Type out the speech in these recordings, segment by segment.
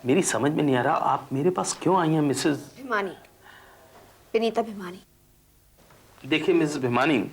मेरी समझ में नहीं आ रहा, आप मेरे पास क्यों आई हैं मिसेस भिमानी, विनीता भिमानी। देखिए मिसेस भिमानी,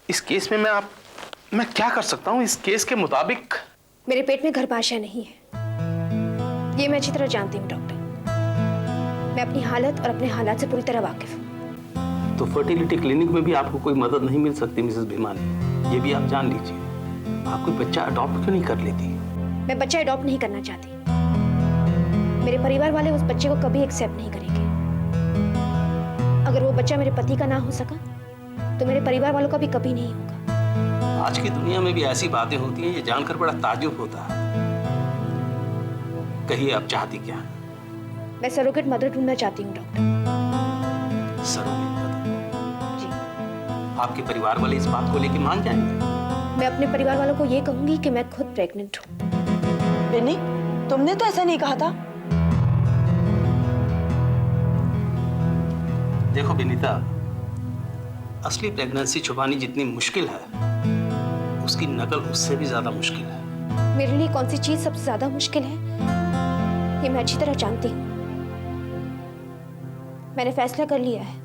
इस केस में मैं क्या कर सकता हूँ? इस केस के मुताबिक मेरे पेट में गर्भाशय नहीं है, ये मैं अच्छी तरह जानती हूँ डॉक्टर। मैं अपनी हालत और अपने हालात से पूरी तरह वाकिफ हूँ। तो फर्टिलिटी क्लिनिक में भी आपको कोई मदद नहीं मिल सकती मिसेस भिमानी, ये भी आप जान लीजिए। आप कोई बच्चा अडॉप्ट क्यों नहीं कर लेती? मैं बच्चा अडॉप्ट नहीं करना चाहती। मेरे परिवार वाले उस बच्चे को कभी एक्सेप्ट नहीं करेंगे। अगर वो बच्चा मेरे पति का ना हो सका तो मेरे परिवार वालों का भी कभी नहीं होगा। आज की दुनिया में भी ऐसी बातें होती हैं, ये जानकर बड़ा ताज्जुब होता है। कहिए आप चाहती क्या? मैं सरोगेट मदर ढूंढना चाहती हूँ डॉक्टर। Surrogate mother? जी। आपके परिवार वाले इस बात को लेकर मान जाएंगे? मैं अपने परिवार वालों को ये कहूंगी कि मैं खुद प्रेग्नेंट हूँ। विनी, तुमने तो ऐसा नहीं कहा था। देखो विनीता, असली प्रेगनेंसी छुपानी जितनी मुश्किल है, उसकी नकल उससे भी ज्यादा मुश्किल है। मेरे लिए कौन सी चीज सबसे ज्यादा मुश्किल है, ये मैं अच्छी तरह जानती हूँ। मैंने फैसला कर लिया है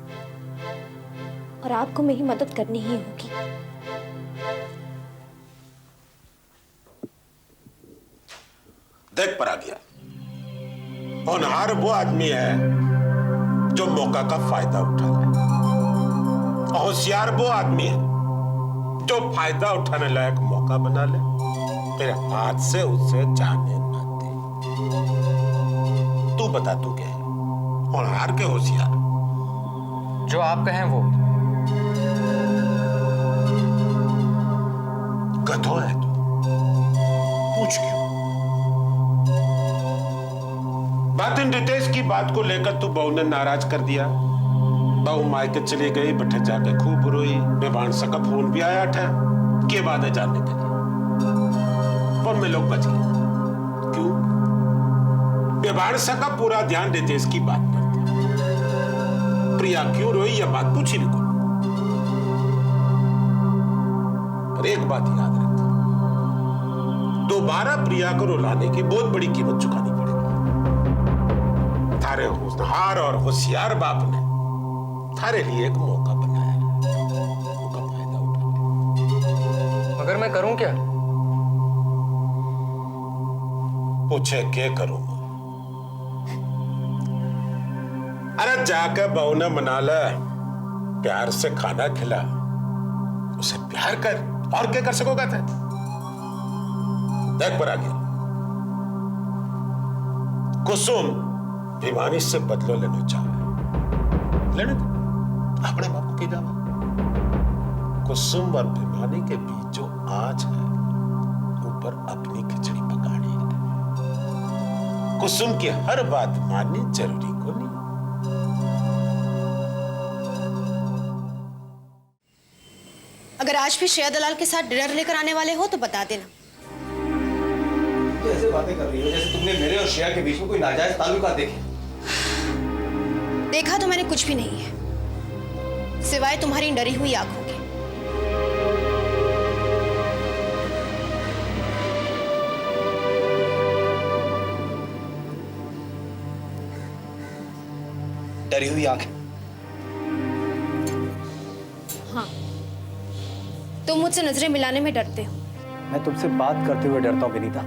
और आपको मेरी मदद करनी ही होगी। देख पर आ गया, होनहार वो आदमी है जो मौका का फायदा उठा ले। होशियार वो आदमी है जो फायदा उठाने लायक मौका बना ले, फिर हाथ से उसे जाने न दे। तू बता, तू क्या है? होनहार के होशियार? जो आप कहें वो। गधो है तू, पूछ क्यों? बात इन डिटेल्स की बात को लेकर तू बहू ने नाराज कर दिया। बहू मायके चली गई, बैठे जाके खूब रोई। बेबानसा का फोन भी आया था के बाद है जानने के लिए। फोन में लोग बच गए। क्यों? बेबानसा का पूरा ध्यान डिटेल्स की बात पर था। प्रिया क्यों रोई यह बात पूछी नहीं कोई। पर एक बात याद रख, दोबारा प्रिया को रुलाने की बहुत बड़ी कीमत चुकानी पड़ेगी। थारे होनहार और होशियार बाप ने थारे लिए एक मौका बनाया है, मौका फायदा उठा। मगर मैं करूं क्या? पूछे क्या करूंगा? अरे जाकर बहू ने मना ले, प्यार से खाना खिला, उसे प्यार कर, और क्या कर सकोगा थे? देख पर आ गया, कुसुम भिमानी से बदलो लेना चाहे, लेने दे, अपने बाप को कह जावा। कुसुम और भिमानी के बीच जो आंच है, ऊपर अपनी खिचड़ी पकानी है। कुसुम की हर बात माननी जरूरी को नहीं। अगर आज भी श्रेया दलाल के साथ डिनर लेकर आने वाले हो तो बता देना। तो ऐसे बातें कर रही हो जैसे तुमने मेरे और श्रेया के बीच में कोई नाजायज ताल्लुकात देखे। देखा तो मैंने कुछ भी नहीं है, सिवाय तुम्हारी डरी हुई आंखों के। डरी हुई आंखें? हाँ, तुम मुझसे नजरें मिलाने में डरते हो। मैं तुमसे बात करते हुए डरता हूं विनीता,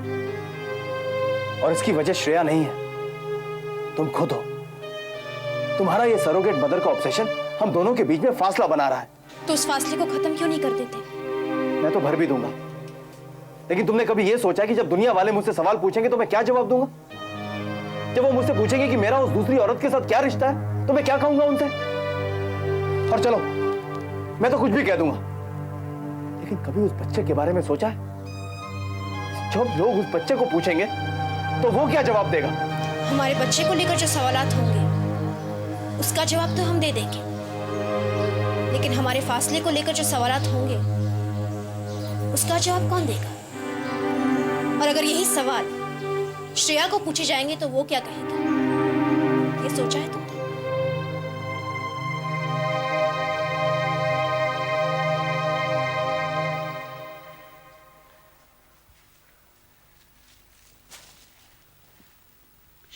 और इसकी वजह श्रेया नहीं है, तुम खुद हो। तुम्हारा ये सरोगेट मदर का ऑब्सेशन हम दोनों के बीच में फासला बना रहा है। तो उस फासले को खत्म क्यों नहीं कर देते? मैं तो भर भी दूंगा, लेकिन तुमने कभी ये सोचा कि जब दुनिया वाले मुझसे सवाल पूछेंगे तो मैं क्या जवाब दूंगा? जब वो मुझसे पूछेंगे कि मेरा उस दूसरी औरत के साथ क्या रिश्ता है, तो मैं क्या कहूंगा उनसे? और चलो, मैं तो कुछ भी कह दूंगा, लेकिन कभी उस बच्चे के बारे में सोचा है? जब लोग उस बच्चे को पूछेंगे तो वो क्या जवाब देगा? हमारे बच्चे को लेकर जो सवालात होंगे उसका जवाब तो हम दे देंगे, लेकिन हमारे फासले को लेकर जो सवालात होंगे उसका जवाब कौन देगा? और अगर यही सवाल श्रेया को पूछे जाएंगे तो वो क्या कहेगी? ये सोचा है तुमने?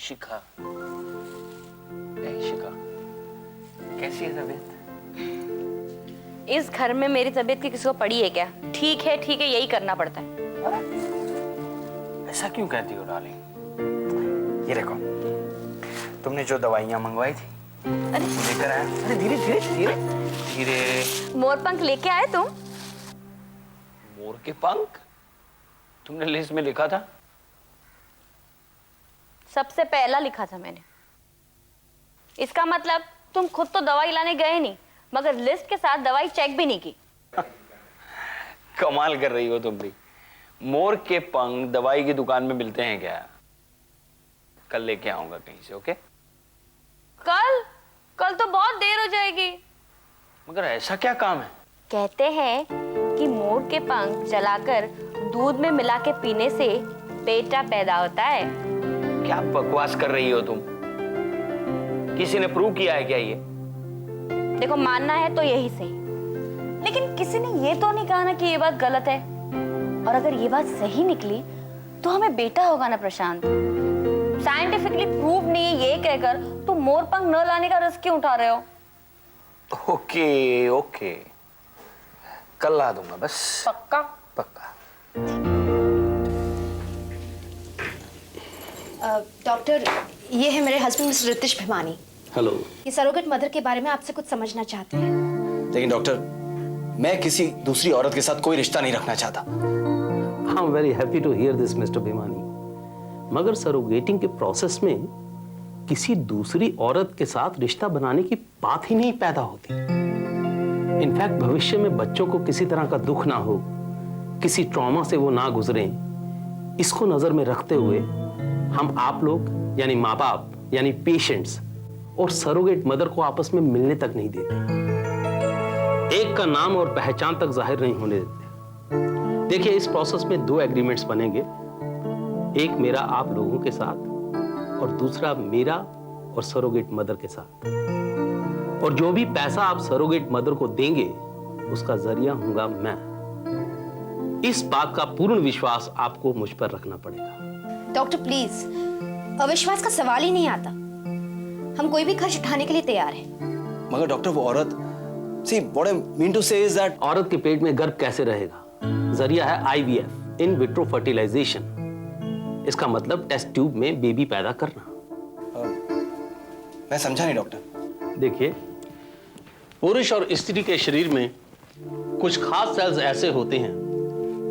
शिखा, शिखा, कैसी है तबीयत? इस घर में मेरी तबीयत की किसी को पड़ी है क्या? ठीक है यही करना पड़ता है। ऐसा क्यों कहती हो डार्लिंग? ये देखो, तुमने जो दवाइयां मंगवाई थी लेकर आया। अरे धीरे धीरे धीरे धीरे। मोरपंख लेके आए तुम? मोर के पंख तुमने लिस्ट में लिखा था? सबसे पहला लिखा था मैंने। इसका मतलब तुम खुद तो दवाई लाने गए नहीं, मगर लिस्ट के साथ दवाई चेक भी नहीं की। कमाल कर रही हो तुम भी। मोर के पंख दवाई की दुकान में मिलते हैं क्या? कल लेके आऊंगा कहीं से, ओके? कल तो बहुत देर हो जाएगी। मगर ऐसा क्या काम है? कहते हैं कि मोर के पंख जलाकर दूध में मिला के पीने से बेटा पैदा होता है। क्या बकवास कर रही हो तुम? किसी ने प्रूव किया है क्या ये? देखो, मानना है तो यही सही, लेकिन किसी ने ये तो नहीं कहा ना कि ये बात गलत है। और अगर ये बात सही निकली तो हमें बेटा होगा ना प्रशांत। साइंटिफिकली प्रूव नहीं है ये कहकर तुम मोर पंख न लाने का रिस्क क्यों उठा रहे हो? ओके, कल ला दूंगा बस। पक्का? पक्का। डॉक्टर, ये है मेरे husband mister Ritesh Bhimani. Hello. ये सरोगेट मदर के बारे में आपसे कुछ समझना चाहते हैं। लेकिन डॉक्टर, मैं किसी दूसरी औरत के साथ कोई रिश्ता नहीं रखना चाहता। I am very happy to hear this mister Bhimani. मगर सरोगेटिंग के प्रोसेस में किसी दूसरी औरत के साथ रिश्ता बनाने की बात ही नहीं पैदा होती। इनफैक्ट भविष्य में बच्चों को किसी तरह का दुख ना हो, किसी ट्रॉमा से वो ना गुजरें, इसको नजर में रखते हुए हम आप लोग यानी माँ बाप यानी पेशेंट्स और सरोगेट मदर को आपस में मिलने तक नहीं देते, एक का नाम और पहचान तक जाहिर नहीं होने देते। देखिए, इस प्रोसेस में 2 एग्रीमेंट्स बनेंगे, एक मेरा आप लोगों के साथ और दूसरा मेरा और सरोगेट मदर के साथ। और जो भी पैसा आप सरोगेट मदर को देंगे उसका जरिया होऊंगा मैं। इस बात का पूर्ण विश्वास आपको मुझ पर रखना पड़ेगा। डॉक्टर प्लीज, अविश्वास का सवाल ही नहीं आता। हम कोई भी खर्च उठाने के लिए तैयार हैं। मगर डॉक्टर, वो औरत, see what I mean to say is that औरत के पेट में गर्भ कैसे रहेगा? जरिया है IVF, इन विट्रो फर्टिलाइजेशन। इसका मतलब टेस्ट ट्यूब में बेबी पैदा करना। मैं समझा नहीं डॉक्टर। देखिए, पुरुष और स्त्री के शरीर में कुछ खास सेल्स ऐसे होते हैं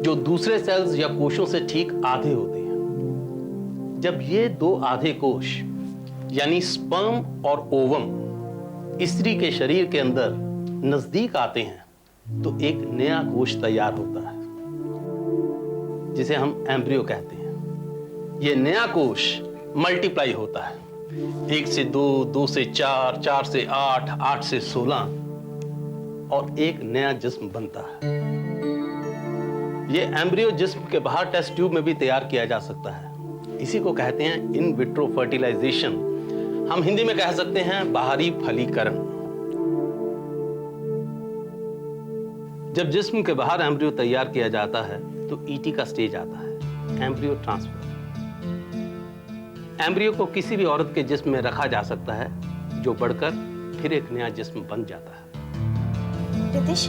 जो दूसरे सेल्स या कोशों से ठीक आधे होते हैं। जब ये 2 आधे कोश यानी स्पर्म और ओवम स्त्री के शरीर के अंदर नजदीक आते हैं तो एक नया कोश तैयार होता है जिसे हम एम्ब्रियो कहते हैं। ये नया कोश मल्टीप्लाई होता है, 1 से 2, 2 से 4, 4 से 8, 8 से 16 और एक नया जिस्म बनता है। ये एम्ब्रियो जिस्म के बाहर टेस्ट ट्यूब में भी तैयार किया जा सकता है। इसी को कहते हैं इन विट्रो फर्टिलाइजेशन। हम हिंदी में कह सकते हैं बाहरी फलीकरण। जब जिस्म के बाहर एम्ब्रियो तैयार किया जाता है तो ईटी का स्टेज आता है, एम्ब्रियो ट्रांसफर। एम्ब्रियो को किसी भी औरत के जिस्म में रखा जा सकता है जो बढ़कर फिर एक नया जिस्म बन जाता है। रितेश,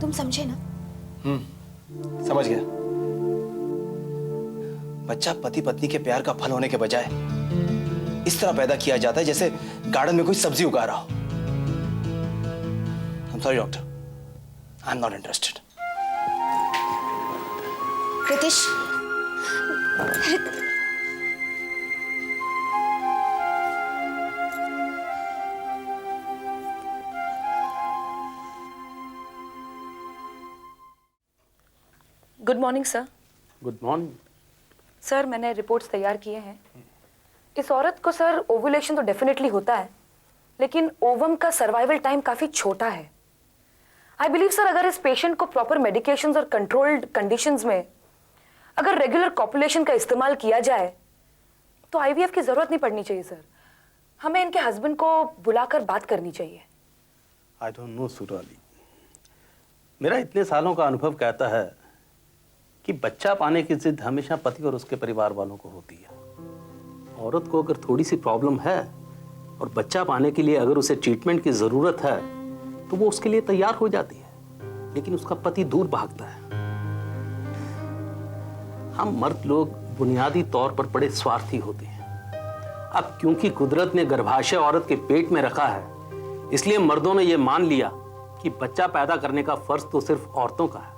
तुम समझे ना? समझ गया। बच्चा पति पत्नी के प्यार का फल होने के बजाय इस तरह पैदा किया जाता है जैसे गार्डन में कोई सब्जी उगा रहा हो। I am sorry doctor, I am not interested. Ritesh, good morning sir. Good morning. Sir, मैंने रिपोर्ट्स तैयार किए हैं। इस औरत को सर ओव्यूलेशन तो डेफिनेटली होता है, लेकिन ओवम का सर्वाइवल टाइम काफी छोटा है। आई बिलीव सर, अगर इस पेशेंट को प्रॉपर मेडिकेशंस और कंट्रोल्ड कंडीशंस में अगर रेगुलर कॉपुलेशन का इस्तेमाल किया जाए तो आईवीएफ की जरूरत नहीं पड़नी चाहिए सर। हमें इनके हस्बैंड को बुलाकर बात करनी चाहिए। आई डोंट नो सुराली, मेरा इतने सालों का अनुभव कहता है कि बच्चा पाने की जिद हमेशा पति और उसके परिवार वालों को होती है। औरत को अगर थोड़ी सी प्रॉब्लम है और बच्चा पाने के लिए अगर उसे ट्रीटमेंट की जरूरत है तो वो उसके लिए तैयार हो जाती है, लेकिन उसका पति दूर भागता है। हम मर्द लोग बुनियादी तौर पर बड़े स्वार्थी होते हैं। अब क्योंकि कुदरत ने गर्भाशय औरत के पेट में रखा है, इसलिए मर्दों ने यह मान लिया कि बच्चा पैदा करने का फर्ज तो सिर्फ औरतों का है।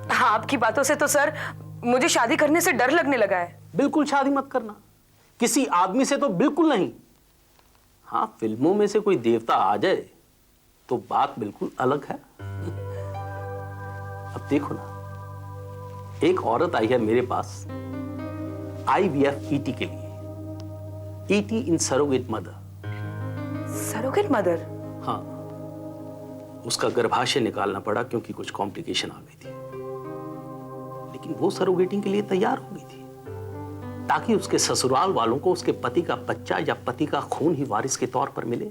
हाँ, आपकी बातों से तो सर मुझे शादी करने से डर लगने लगा है। बिल्कुल शादी मत करना, किसी आदमी से तो बिल्कुल नहीं। हाँ, फिल्मों में से कोई देवता आ जाए तो बात बिल्कुल अलग है। अब देखो ना, एक औरत आई है मेरे पास IVF ET के लिए। ET इन सरोगेट मदर। Surrogate mother? हाँ, उसका गर्भाशय निकालना पड़ा क्योंकि कुछ कॉम्प्लिकेशन आ गई थी, लेकिन वो सरोगेटिंग के लिए तैयार हो गई थी ताकि उसके ससुराल वालों को उसके पति का बच्चा या पति का खून ही वारिस के तौर पर मिले।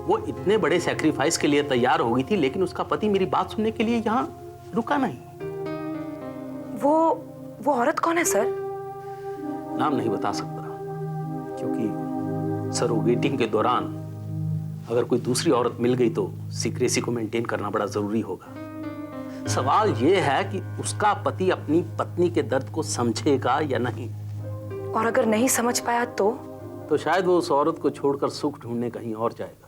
वो इतने बड़े सैक्रिफाइस के लिए तैयार हो गई थी, लेकिन उसका पति मेरी बात सुनने के लिए यहां रुका नहीं। वो औरत कौन है सर? नाम नहीं बता सकता, क्योंकि सरोगेटिंग के दौरान अगर कोई दूसरी औरत मिल गई तो सीक्रेसी को मेंटेन करना बड़ा जरूरी होगा। सवाल यह है कि उसका पति अपनी पत्नी के दर्द को समझेगा या नहीं। और अगर नहीं समझ पाया तो शायद वो उस औरत को छोड़कर सुख ढूंढने कहीं और जाएगा।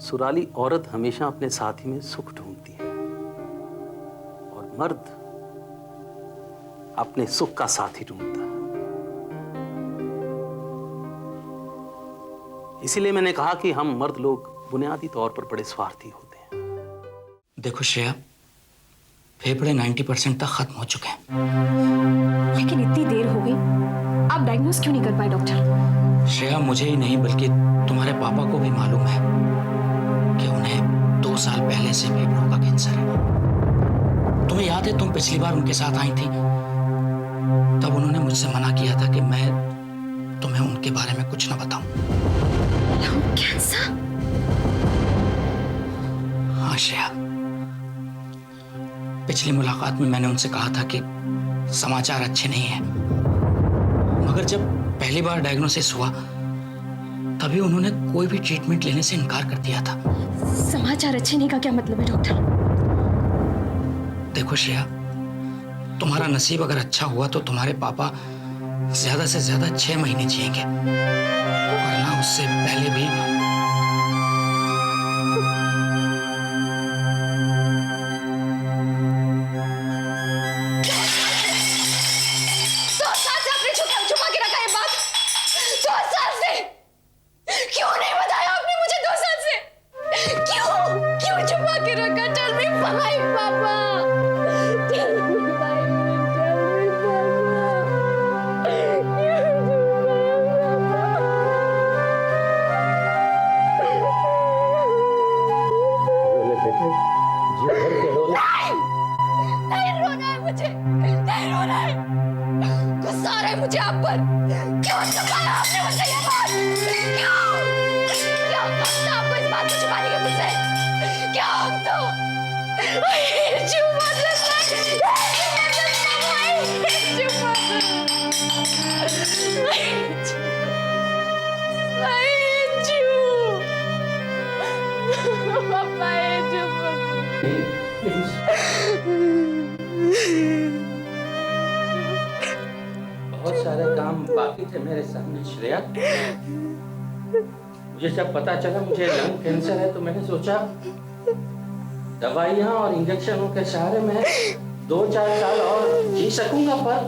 सुराली औरत हमेशा अपने साथी में सुख ढूंढती है और मर्द अपने सुख का साथी ढूंढता है। इसीलिए मैंने कहा कि हम मर्द लोग बुनियादी तौर पर बड़े स्वार्थी होते हैं। देखो श्रेया, फेफड़े 90% तक खत्म हो चुके हैं। लेकिन इतनी देर हो गई, आप डायग्नोस क्यों नहीं कर पाए डॉक्टर? श्रेया, मुझे ही नहीं बल्कि तुम्हारे पापा को भी मालूम है कि उन्हें 2 साल पहले से फेफड़ों का कैंसर है। तुम्हें याद है तुम पिछली बार उनके साथ आई थी, तब उन्होंने मुझसे मना किया था कि मैं तुम्हें उनके बारे में कुछ ना बताऊं। कैंसर? हाँ श्रेया, पिछली मुलाकात में मैंने उनसे कहा था कि समाचार अच्छे नहीं हैं, मगर जब पहली बार डायग्नोसिस हुआ तभी उन्होंने कोई भी ट्रीटमेंट लेने से इनकार कर दिया था। समाचार अच्छे नहीं का क्या मतलब है डॉक्टर? देखो श्रेया, तुम्हारा नसीब अगर अच्छा हुआ तो तुम्हारे पापा ज्यादा से ज्यादा 6 महीने जिएंगे, वरना उससे पहले भी। क्यों नहीं बताया आपने मुझे 2 साल से? क्यों छुपा के रखा? Tell me why, पापा। Tell me why, tell me पापा। नहीं रोना है मुझे, नहीं रोना है। गुस्सा आ रहा है मुझे आप पर। क्यों छुपाया आपने मुझसे ये बात? क्यों आपको इस बात को छुपानी है मुझसे? क्या हम तो बहुत सारे काम बाकी थे मेरे सामने श्रेया। मुझे जब पता चला मुझे लंग कैंसर है तो मैंने सोचा दवाइयाँ और इंजेक्शनों के सहारे मैं 2-4 साल और जी सकूंगा, पर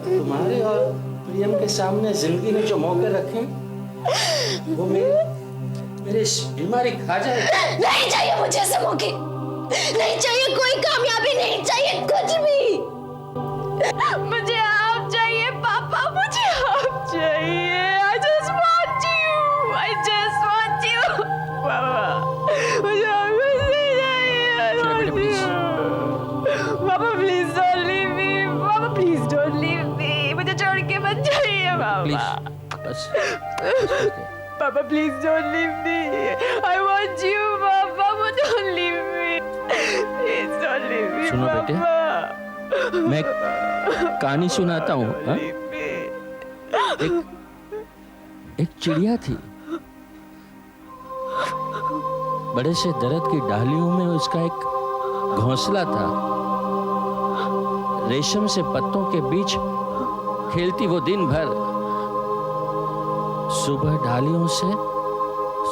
तुम्हारे और प्रियम के सामने जिंदगी ने जो मौके रखे वो मेरे इस बीमारी खा जाए। नहीं चाहिए मुझे ऐसे मौके, नहीं चाहिए कोई कामयाबी, नहीं चाहिए कुछ भी। मुझे आप चाहिए पापा, मुझे आप चाहिए। I just want you, I just want you, पापा। मुझे आपको चाहिए। पापा प्लीज डोंट लीव मी, पापा प्लीज डोंट लीव मी। मुझे छोड़ के मत जाइए पापा। पापा please don't leave me, I want you पापा, don't leave me, please don't leave me. सुनो बेटे, मैं कहानी सुनाता हूँ। एक चिड़िया थी, बड़े से दरख्त की डालियों में उसका एक घोंसला था। रेशम से पत्तों के बीच खेलती वो दिन भर। सुबह डालियों से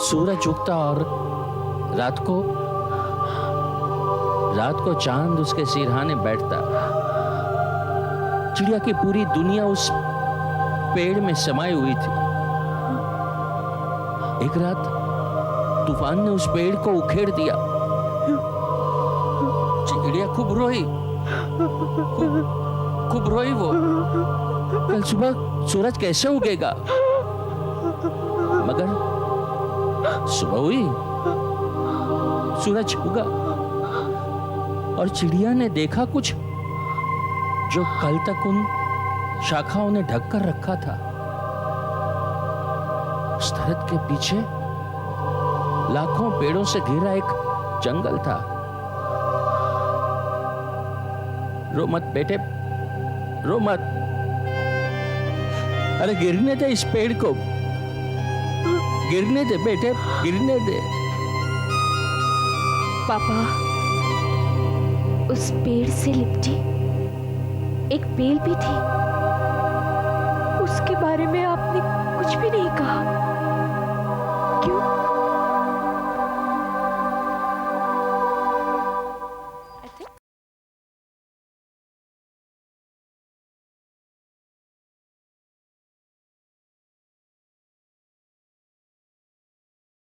सूरज उगता और रात को चांद उसके सिरहाने बैठता। चिड़िया की पूरी दुनिया उस पेड़ में समाई हुई थी। एक रात तूफान ने उस पेड़ को उखेड़ दिया। चिड़िया खूब रोई, खूब रोई वो। कल सुबह सूरज कैसे उगेगा? मगर सुबह हुई, सूरज उगा और चिड़िया ने देखा कुछ जो कल तक उन शाखाओं ने ढक कर रखा था। उस दरख्त के पीछे लाखों पेड़ों से घिरा एक जंगल था। रो मत बेटे, रो मत। अरे गिरने दे इस पेड़ को, गिरने दे बेटे, गिरने दे। पापा, उस पेड़ से लिपटी एक बेल भी थी। उसके बारे में आपने कुछ भी नहीं कहा।